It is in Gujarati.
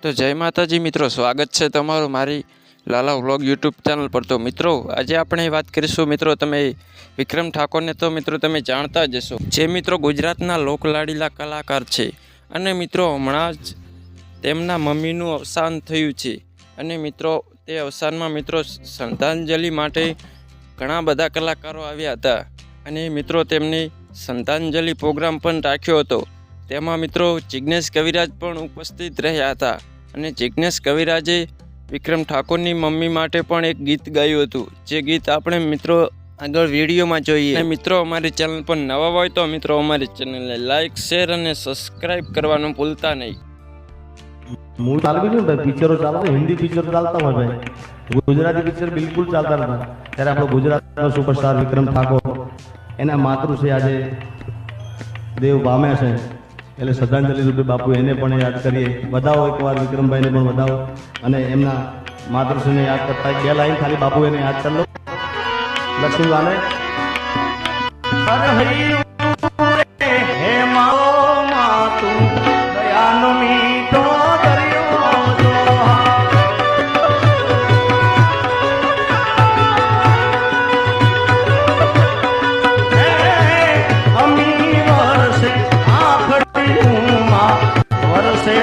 તો જય માતાજી મિત્રો, સ્વાગત છે તમારું મારી લાલા વ્લોગ યુટ્યુબ ચેનલ પર। તો મિત્રો આજે આપણે વાત કરીશું મિત્રો, તમે વિક્રમ ઠાકોરને તો મિત્રો તમે જાણતા જ હશો, જે મિત્રો ગુજરાતના લોકલાડીલા કલાકાર છે। અને મિત્રો હમણાં જ તેમના મમ્મીનું અવસાન થયું છે। અને મિત્રો તે અવસાનમાં મિત્રો શ્રદ્ધાંજલિ માટે ઘણા બધા કલાકારો આવ્યા હતા। અને મિત્રો તેમની શ્રદ્ધાંજલિ પ્રોગ્રામ પણ રાખ્યો હતો। તેમાં મિત્રો જિગ્નેશ કવિરાજ પણ ઉપસ્થિત રહ્યા હતા। અને જિગ્નેશ કવિરાજે વિક્રમ ઠાકોરની મમ્મી માટે પણ એક ગીત ગાયું હતું, જે ગીત આપણે મિત્રો આગળ વિડીયોમાં જોઈએ। અને મિત્રો અમારી ચેનલ પર નવા હોય તો મિત્રો અમારી ચેનલને લાઇક, શેર અને સબસ્ક્રાઇબ કરવાનું ભૂલતા નહીં। मूल चालू भी नहीं होता, पिक्चरों चालता, हिंदी पिक्चर चालता हुआ भाई, गुजराती पिक्चर बिल्कुल चालता रहता। ત્યારે આપણો ગુજરાતનો સુપરસ્ટાર વિક્રમ ઠાકોર એના માતૃશ્રી આજે દેવ પામ્યા છે, એટલે શ્રદ્ધાંજલિ રૂપે બાપુ એને પણ યાદ કરીએ। વધાવો એકવાર વિક્રમભાઈને પણ વધાવો, અને એમના માતૃશ્રીને યાદ કરતા બે લાઈન ખાલી બાપુ એને યાદ કરી લો। લક્ષ્મીવાને હે મારો માતુ દયાનો મીઠો से